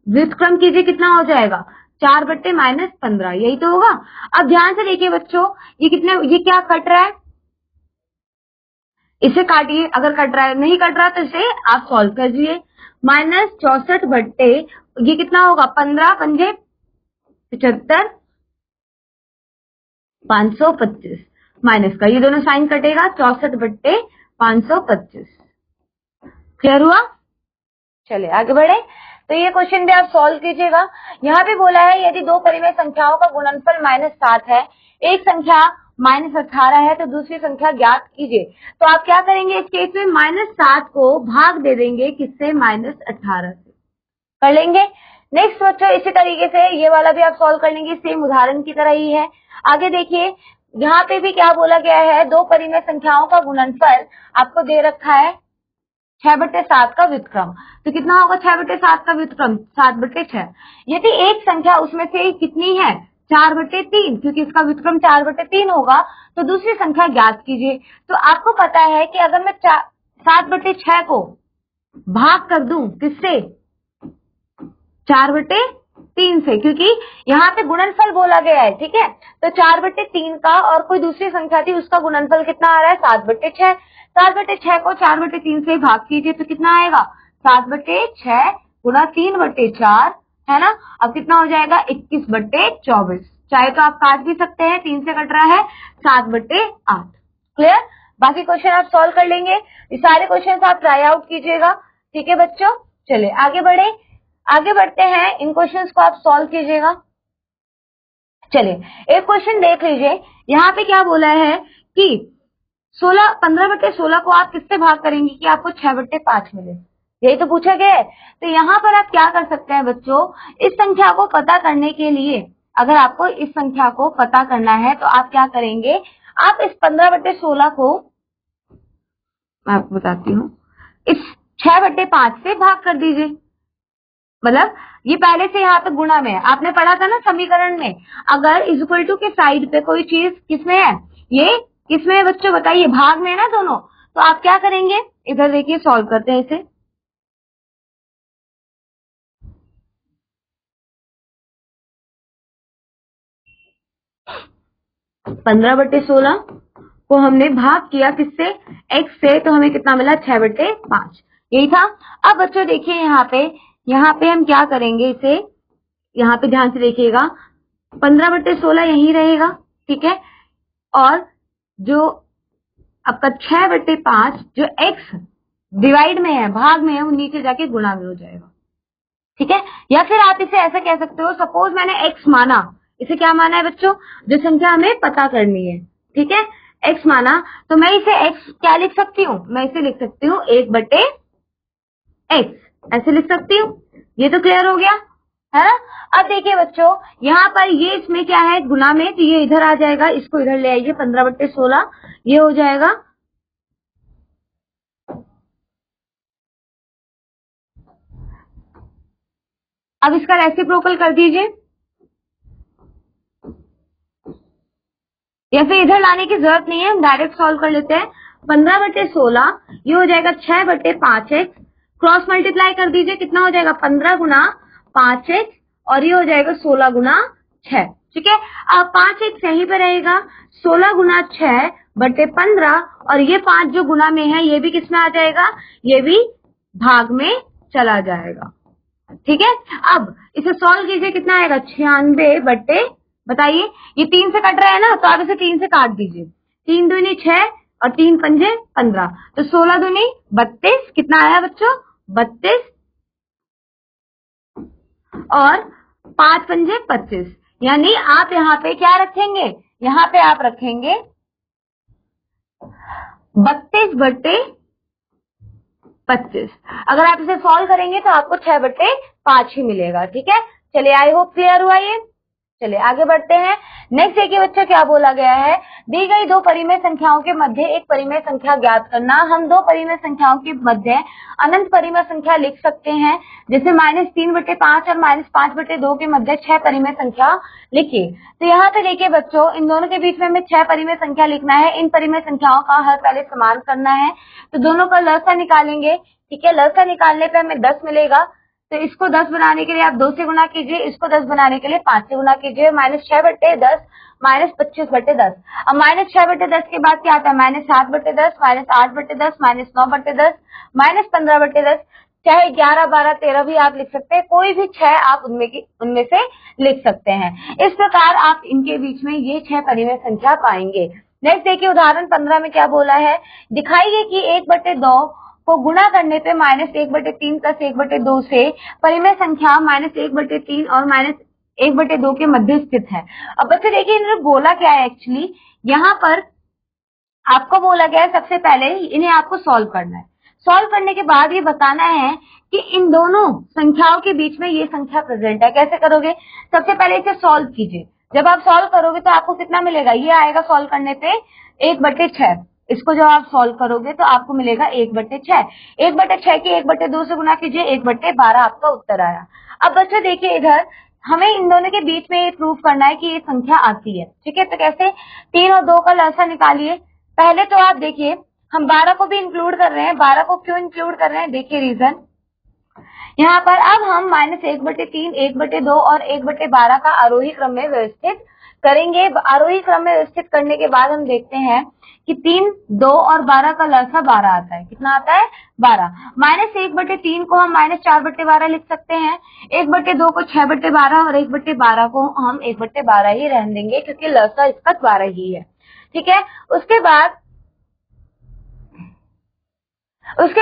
व्युत्क्रम कीजिए, कितना हो जाएगा, 4/-15, यही तो होगा। अब ध्यान से देखिए बच्चों, ये क्या कट रहा है, इसे काटिए, अगर कट रहा है, नहीं कट रहा तो इसे आप सॉल्व कर दीजिए। -64 ये कितना होगा, 15 पंजे 75, 525 माइनस का, ये दोनों साइन कटेगा, 64/525। क्लियर हुआ, चलिए आगे बढ़े। तो ये क्वेश्चन भी आप सॉल्व कीजिएगा। यहाँ पे बोला है यदि दो परिमेय संख्याओं का गुणनफल -7 है, एक संख्या -18 है तो दूसरी संख्या ज्ञात कीजिए। तो आप क्या करेंगे इस केस में, -7 को भाग दे देंगे किससे, -18 से, कर लेंगे। नेक्स्ट बच्चों इसी तरीके से ये वाला भी आप सॉल्व कर लेंगे, सेम उदाहरण की तरह ही है। आगे देखिए यहाँ पे भी क्या बोला गया है, दो परिमेय संख्याओं का गुणनफल आपको दे रखा है 6/7 का व्युत्क्रम, तो कितना होगा 6/7 का व्युत्क्रम, 7/6। यदि एक संख्या उसमें से कितनी है, 4/3, क्योंकि इसका व्युत्क्रम 4/3 होगा, तो दूसरी संख्या ज्ञात कीजिए। तो आपको पता है कि अगर मैं 7/6 को भाग कर दूं किससे, 4/3 से, क्योंकि यहाँ पे गुणनफल बोला गया है, ठीक है। तो 4/3 का और कोई दूसरी संख्या थी उसका गुणनफल कितना आ रहा है, 7/6। 7/6 को 4/3 से भाग कीजिए तो कितना आएगा, 7/6 गुना 3/4, है ना। अब कितना हो जाएगा, 21/24। चाहे तो आप काट भी सकते हैं, 3 से कट रहा है, 7/8। क्लियर, बाकी क्वेश्चन आप सॉल्व कर लेंगे। ये सारे क्वेश्चन आप ट्राई आउट कीजिएगा, ठीक है बच्चों। चलिए आगे बढ़ते हैं, इन क्वेश्चंस को आप सॉल्व कीजिएगा। चलिए एक क्वेश्चन देख लीजिए, यहाँ पे क्या बोला है कि 15/16 को आप किससे भाग करेंगे कि आपको 6/5 मिले, यही तो पूछा गया है। तो यहाँ पर आप क्या कर सकते हैं बच्चों, इस संख्या को पता करने के लिए, अगर आपको इस संख्या को पता करना है तो आप क्या करेंगे, आप इस 15/16 को, मैं आपको बताती हूँ, इस 6/5 से भाग कर दीजिए। मतलब ये पहले से यहाँ पे गुणा में है, आपने पढ़ा था ना समीकरण में, अगर इज इक्वल टू के साइड पे कोई चीज किसमें है, ये किसमें है बच्चों बताइए, भाग में है ना दोनों, तो आप क्या करेंगे, इधर देखिए सॉल्व करते हैं इसे। 15/16 को हमने भाग किया किससे, x से, तो हमें कितना मिला, 6/5, यही था। अब बच्चों देखिए यहाँ पे हम क्या करेंगे, इसे यहाँ पे ध्यान से देखिएगा, 15/16 यही रहेगा, ठीक है। और जो आपका 6/5 जो x डिवाइड में है, भाग में है, वो नीचे जाके गुणा में हो जाएगा, ठीक है। या फिर आप इसे ऐसा कह सकते हो, सपोज मैंने x माना, इसे क्या माना है बच्चों, जो संख्या हमें पता करनी है, ठीक है, x माना, तो मैं इसे x क्या लिख सकती हूँ, मैं इसे लिख सकती हूँ 1/x, ऐसे लिख सकती हूँ। ये तो क्लियर हो गया है ना। अब देखिए बच्चों, यहाँ पर ये इसमें क्या है, गुना में, तो ये इधर आ जाएगा, इसको इधर ले आइए, 15/16 ये हो जाएगा। अब इसका रेसिप्रोकल कर दीजिए, या फिर इधर लाने की जरूरत नहीं है, हम डायरेक्ट सॉल्व कर लेते हैं। 15/16 ये हो जाएगा 6/5x, क्रॉस मल्टीप्लाई कर दीजिए, कितना हो जाएगा 15 गुना 5x, और ये हो जाएगा 16 गुना 6, ठीक है। अब 5x यहीं पे रहेगा, 16 गुना 6/15, और ये 5 जो गुना में है ये भी किस में आ जाएगा, ये भी भाग में चला जाएगा, ठीक है। अब इसे सॉल्व कीजिए, कितना आएगा 96 बताइए, ये 3 से कट रहा है ना, तो आप इसे 3 से काट दीजिए, 3 दूनी 6 और 3 पंजे 15, तो 16 दूनी 32, कितना आया बच्चों 32, और 5 पंजे 25, यानी आप यहाँ पे क्या रखेंगे, यहाँ पे आप रखेंगे 32/25। अगर आप इसे सॉल्व करेंगे तो आपको 6/5 ही मिलेगा, ठीक है। चलिए, आई होप क्लियर हुआ ये। चलिए आगे बढ़ते हैं। नेक्स्ट देखिए बच्चों क्या बोला गया है, दी गई दो परिमेय संख्याओं के मध्य एक परिमेय संख्या ज्ञात करना। हम दो परिमेय संख्याओं के मध्य अनंत परिमेय संख्या लिख सकते हैं, जैसे -3/5 और -5/2 के मध्य 6 परिमेय संख्या लिखिए। तो यहाँ पे देखिए बच्चों, इन दोनों के बीच में हमें 6 परिमेय संख्या लिखना है। इन परिमेय संख्याओं का हर पहले समान करना है, तो दोनों का लसा निकालेंगे, ठीक है। लसा निकालने पे हमें 10 मिलेगा, तो इसको 10 बनाने के लिए आप 2 से गुना कीजिए, इसको 10 बनाने के लिए 5 से गुना कीजिए, -6/10 -25/10। अब -6/10 के बाद क्या आता है, -7/10 -8/10 -9/10 -15/10, चाहे 11 12 13 भी आप लिख सकते हैं, कोई भी 6 आप उनमें से लिख सकते हैं। इस प्रकार आप इनके बीच में ये 6 परिमेय संख्या पाएंगे। नेक्स्ट देखिए उदाहरण 15 में क्या बोला है, दिखाइए कि 1/2 को गुणा करने पे -1/3 + 1/2 से परिमेय संख्या -1/3 और -1/2 के मध्य स्थित है। अब बच्चे देखिए इन्होंने बोला क्या है, एक्चुअली यहाँ पर आपको बोला गया है सबसे पहले इन्हें आपको सॉल्व करना है। सॉल्व करने के बाद ये बताना है कि इन दोनों संख्याओं के बीच में ये संख्या प्रेजेंट है। कैसे करोगे, सबसे पहले इसे सॉल्व कीजिए। जब आप सॉल्व करोगे तो आपको कितना मिलेगा, ये आएगा सॉल्व करने पे 1/6। इसको जब आप सॉल्व करोगे तो आपको मिलेगा 1/6। 1/6 की 1/2 से गुना कीजिए, 1/12 आपका उत्तर आया। अब बच्चों देखिए इधर हमें इन दोनों के बीच में ये प्रूफ करना है कि ये संख्या आती है, ठीक है। तो कैसे, 3 और 2 का लसा निकालिए। पहले तो आप देखिए हम 12 को भी इंक्लूड कर रहे हैं, 12 को क्यों इंक्लूड कर रहे हैं, देखिए रीजन। यहाँ पर अब हम -1/3, 1/2 और 1/12 का आरोही क्रम में व्यवस्थित करेंगे। आरोही क्रम में व्यवस्थित करने के बाद हम देखते हैं कि 3, 2 और 12 का लसा 12 आता है। कितना आता है, 12। -1/3 को हम -4/12 लिख सकते हैं, 1/2 को 6/12 और 1/12 को हम 1/12 ही रहने देंगे, क्योंकि लसा इसका 12 ही है, ठीक है। उसके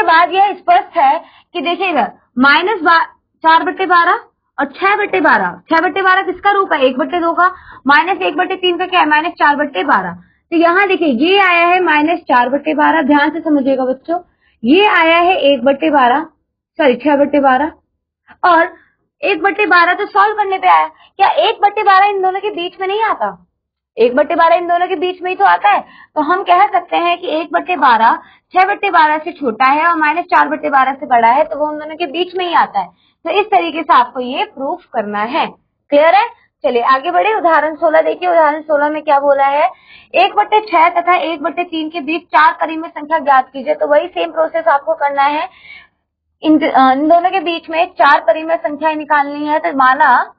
बाद यह स्पष्ट है कि देखिएगा -4/12 और 6/12, 6/12 किसका रूप है, 1/2 का, -1/3 का क्या है, -4/12। तो यहाँ देखिए ये आया है -4/12, ध्यान से समझिएगा बच्चों, ये आया है 1/12, सॉरी 6/12, और 1/12 तो सॉल्व करने पे आया। क्या 1/12 इन दोनों के बीच में नहीं आता, 1/12 इन दोनों के बीच में ही तो आता है। तो हम कह सकते हैं कि 1/12 6/12 से छोटा है और -4/12 से बड़ा है, तो वो उन दोनों के बीच में ही आता है। तो इस तरीके से आपको ये प्रूफ करना है। क्लियर है। चलिए आगे बढ़े, उदाहरण 16 देखिए। उदाहरण 16 में क्या बोला है, 1/6 तथा 1/3 के बीच 4 परिमेय संख्या ज्ञात कीजिए। तो वही सेम प्रोसेस आपको करना है, इन दोनों के बीच में 4 परिमेय संख्या निकालनी है। तो माना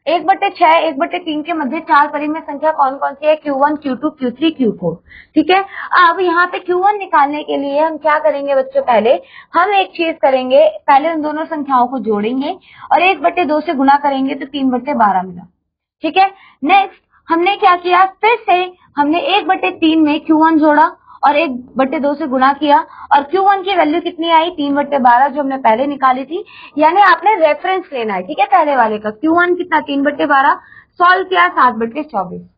1/6, 1/3 के मध्य 4 परिमेय संख्या कौन कौन सी है, Q1, Q2, Q3, Q4, ठीक है। अब यहाँ पे Q1 निकालने के लिए हम क्या करेंगे बच्चों, पहले हम एक चीज करेंगे, पहले उन दोनों संख्याओं को जोड़ेंगे और 1/2 से गुणा करेंगे तो 3/12 मिला, ठीक है। नेक्स्ट हमने क्या किया, फिर से हमने 1/3 में Q1 जोड़ा और 1/2 से गुणा किया और Q1 की वैल्यू कितनी आई, 3/12 जो हमने पहले निकाली थी। यानी आपने रेफरेंस लेना है, ठीक है, पहले वाले का। Q1 कितना, 3/12, सॉल्व किया 7/24,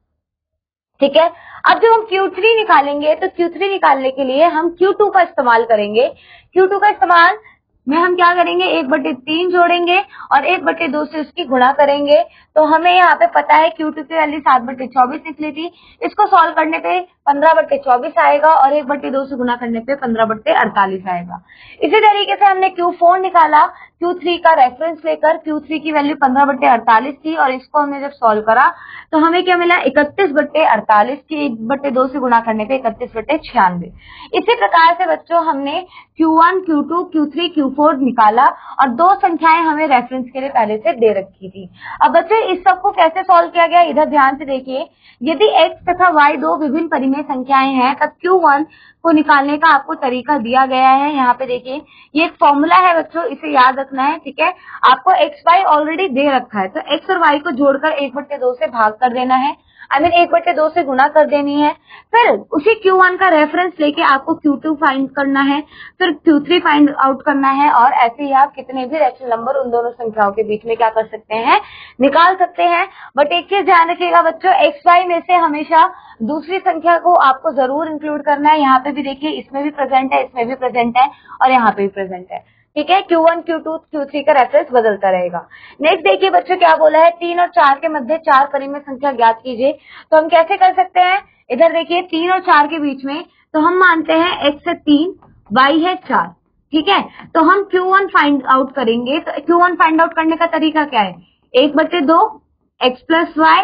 ठीक है। अब जब हम Q3 निकालेंगे तो Q3 निकालने के लिए हम Q2 का इस्तेमाल करेंगे। Q2 का इस्तेमाल में हम क्या करेंगे, 1/3 जोड़ेंगे और 1/2 से उसकी गुणा करेंगे। तो हमें यहाँ पे पता है Q2 की वैल्यू 7/24 निकली थी। इसको सॉल्व करने पे 15/24 आएगा और 1/2 से गुणा करने पे 15/48 आएगा। इसी तरीके से हमने Q4 निकाला Q3 का रेफरेंस लेकर। Q3 की वैल्यू 15/48 थी और इसको हमने जब सॉल्व करा तो हमें क्या मिला, 31/48 की 1/2 से गुणा करने पे 31/96। इसी प्रकार से बच्चों हमने Q1, Q2, Q3, Q4 निकाला और दो संख्याएं हमें रेफरेंस के लिए पहले से दे रखी थी। अब बच्चों इस सब को कैसे सॉल्व किया गया, इधर ध्यान से देखिए। यदि x तथा y दो विभिन्न परिमेय संख्याएं हैं तब Q1 को निकालने का आपको तरीका दिया गया है। यहाँ पे देखिए, ये एक फॉर्मूला है बच्चों, इसे याद रखना है, ठीक है। आपको x y ऑलरेडी दे रखा है तो x और y को जोड़कर 1/2 से भाग कर देना है, 1/2 से गुणा कर देनी है। फिर उसी Q1 का रेफरेंस लेके आपको Q2 फाइंड करना है, फिर Q3 फाइंड आउट करना है और ऐसे ही आप कितने भी रैशनल नंबर उन दोनों संख्याओं के बीच में क्या कर सकते हैं, निकाल सकते हैं। बट एक चीज ध्यान रखिएगा बच्चों, x y में से हमेशा दूसरी संख्या को आपको जरूर इंक्लूड करना है। यहाँ पे भी देखिए, इसमें भी प्रेजेंट है, इसमें भी प्रेजेंट है और यहाँ पे भी प्रेजेंट है, ठीक है। Q1, Q2, Q3 का रेफरेंस बदलता रहेगा। नेक्स्ट देखिए बच्चों क्या बोला है, 3 और 4 के मध्य 4 परिमेय संख्या ज्ञात कीजिए। तो हम कैसे कर सकते हैं, इधर देखिए 3 और 4 के बीच में तो हम मानते हैं x है 3, y है 4, ठीक है। तो हम Q1 फाइंड आउट करेंगे। तो Q1 फाइंड आउट करने का तरीका क्या है, 1/2 x प्लस y,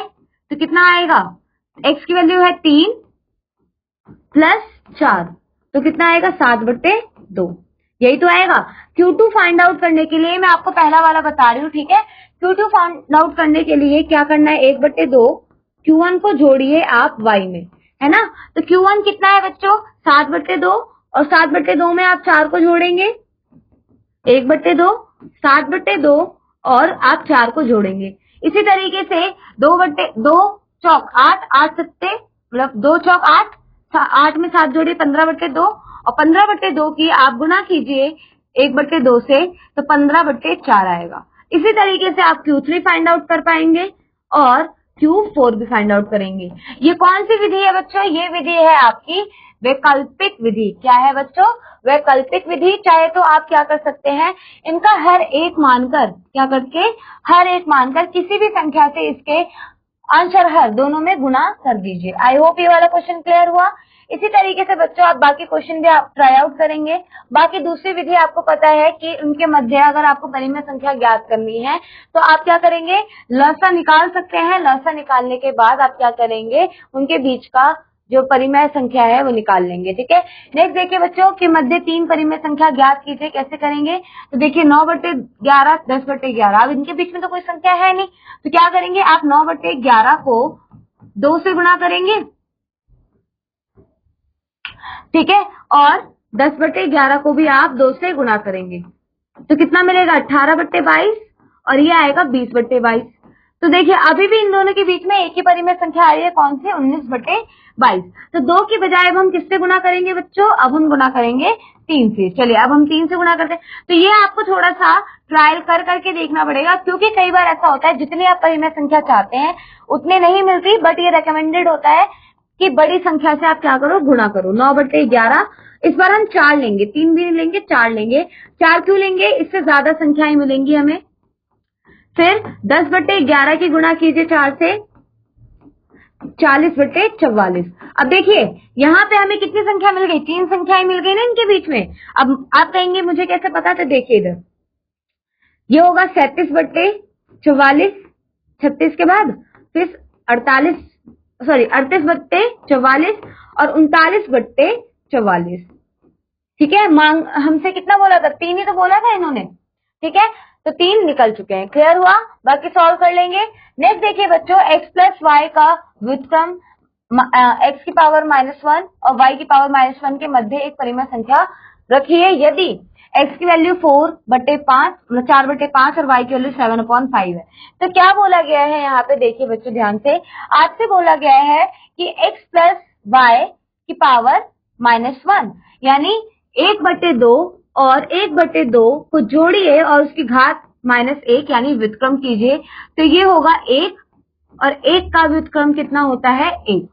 तो कितना आएगा, x की वैल्यू है 3 प्लस 4, तो कितना आएगा 7/2, यही तो आएगा। Q2 फाइंड आउट करने के लिए मैं आपको पहला वाला बता रही हूँ, ठीक है। Q2 फाइंड आउट करने के लिए क्या करना है, 1/2 Q1 को जोड़िए आप y में, है ना। तो Q1 कितना है बच्चों, 7/2 और 7/2 में आप 4 को जोड़ेंगे, 1/2, 7/2 और आप 4 को जोड़ेंगे। इसी तरीके से 2/2 चौक 8, 8 सत्ते मतलब 2 चौक 8, 8 में 7 जोड़िए 15/2 और 15/2 की आप गुणा कीजिए 1/2 से तो 15/4 आएगा। इसी तरीके से आप Q3 फाइंड आउट कर पाएंगे और Q4 भी फाइंड आउट करेंगे। ये कौन सी विधि है बच्चों, ये विधि है आपकी वैकल्पिक विधि। क्या है बच्चों, वैकल्पिक विधि। चाहे तो आप क्या कर सकते हैं, इनका हर एक मानकर, क्या करके, हर एक मानकर किसी भी संख्या से इसके अंश और हर दोनों में गुणा कर दीजिए। आई होप ये वाला क्वेश्चन क्लियर हुआ। इसी तरीके से बच्चों आप बाकी क्वेश्चन भी आप ट्राई आउट करेंगे। बाकी दूसरी विधि आपको पता है कि उनके मध्य अगर आपको परिमेय संख्या ज्ञात करनी है तो आप क्या करेंगे, लसा निकाल सकते हैं। लसा निकालने के बाद आप क्या करेंगे, उनके बीच का जो परिमेय संख्या है वो निकाल लेंगे, ठीक है। नेक्स्ट देखिए बच्चों कि मध्य 3 परिमेय संख्या ज्ञात कीजिए, कैसे करेंगे। तो देखिए 9/11, 10/11, अब इनके बीच में तो कोई संख्या है नहीं, तो क्या करेंगे आप 9/11 को 2 से गुणा करेंगे, ठीक है, और 10/11 को भी आप 2 से गुणा करेंगे तो कितना मिलेगा, 18/22 और ये आएगा 20/22। तो देखिए अभी भी इन दोनों के बीच में एक ही परिमेय संख्या आ रही है, कौन सी, 19/22। तो 2 की बजाय अब हम किससे गुणा करेंगे बच्चों, अब हम गुणा करेंगे 3 से। चलिए अब हम 3 से गुणा करते हैं। तो ये आपको थोड़ा सा ट्रायल कर करके देखना पड़ेगा, क्योंकि कई बार ऐसा होता है जितनी आप परिमेय संख्या चाहते हैं उतने नहीं मिलती, बट ये रिकमेंडेड होता है कि बड़ी संख्या से आप क्या करो, गुणा करो। 9/11, इस बार हम 4 लेंगे, 3 भी लेंगे, 4 लेंगे। 4 क्यों लेंगे, इससे ज्यादा संख्याएं मिलेंगी हमें। फिर 10/11 की गुणा कीजिए 4 से, 40/44। अब देखिए यहाँ पे हमें कितनी संख्या मिल गई, 3 संख्याएं मिल गई ना इनके बीच में। अब आप कहेंगे मुझे कैसे पता, तो देखिए इधर ये होगा 37/44, 36 के बाद फिर 38/44 और 39/44, ठीक है। मांग हमसे कितना बोला था, 3 ही तो बोला था इन्होंने, ठीक है। तो 3 निकल चुके हैं, क्लियर हुआ। बाकी सॉल्व कर लेंगे। नेक्स्ट देखिए बच्चों, x प्लस वाई का व्युत्क्रम x की पावर -1 और y की पावर -1 के मध्य एक परिमेय संख्या रखिए। यदि x की वैल्यू 4/5 मतलब 4/5 और y की वैल्यू 7/5 है। तो क्या बोला गया है यहाँ पे, देखिए बच्चों ध्यान से, आपसे बोला गया है कि x प्लस y की पावर -1 यानी 1/2 और 1/2 को जोड़िए और उसकी घात -1 यानी व्युत्क्रम कीजिए, तो ये होगा 1 और 1 का व्युत्क्रम कितना होता है 1।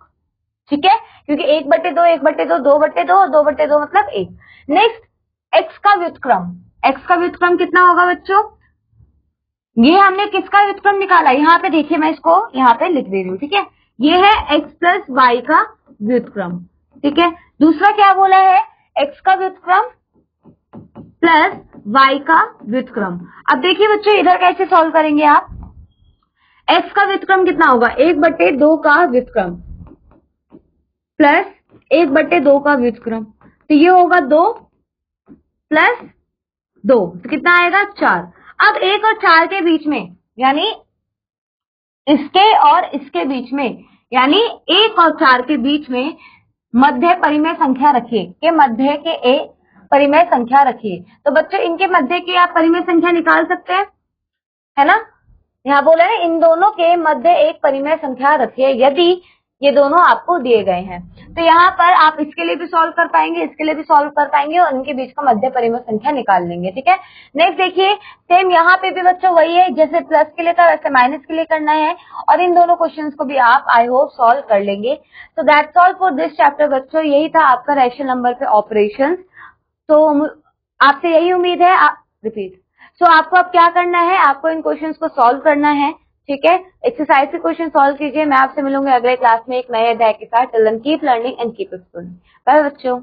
ठीक है, क्योंकि 1/2 1/2 2/2 और 2/2 मतलब 1। नेक्स्ट x का व्युत्क्रम, x का व्युत्क्रम कितना होगा बच्चों, ये हमने किसका व्युत्क्रम निकाला, यहाँ पे देखिए मैं इसको यहाँ पे लिख दे रही हूँ। ठीक है, ये है x प्लस वाई का व्युत्क्रम। ठीक है, दूसरा क्या बोला है, x का व्युत्क्रम प्लस y का व्युत्क्रम। अब देखिए बच्चों इधर कैसे सॉल्व करेंगे आप, x का व्युत्क्रम कितना होगा 1/2 का व्युत्क्रम प्लस 1/2 का व्युत्क्रम, तो ये होगा 2 प्लस 2, तो कितना आएगा 4। अब 1 और 4 के बीच में यानी इसके और इसके बीच में यानी 1 और 4 के बीच में मध्य परिमेय संख्या रखिए, के मध्य के ए परिमेय संख्या रखिए। तो बच्चों इनके मध्य की आप परिमेय संख्या निकाल सकते हैं, है ना। यहाँ बोला है इन दोनों के मध्य एक परिमेय संख्या रखिए यदि ये दोनों आपको दिए गए हैं। तो यहाँ पर आप इसके लिए भी सॉल्व कर पाएंगे, इसके लिए भी सॉल्व कर पाएंगे और इनके बीच का मध्य परिमेय संख्या निकाल लेंगे। ठीक है, नेक्स्ट देखिए सेम यहाँ पे भी बच्चों वही है, जैसे प्लस के लिए था वैसे माइनस के लिए करना है और इन दोनों क्वेश्चंस को भी आप आई होप सॉल्व कर लेंगे। तो that's all for this chapter बच्चों, यही था आपका रैशनल नंबर पे ऑपरेशंस। तो आपसे यही उम्मीद है, रिपीट। सो आपको अब क्या करना है, आपको इन क्वेश्चंस को सॉल्व करना है। ठीक है, एक्सरसाइज के क्वेश्चन सॉल्व कीजिए। मैं आपसे मिलूंगी अगले क्लास में एक नए अध्याय के साथ। Till then keep learning and keep exploring. Bye बच्चों।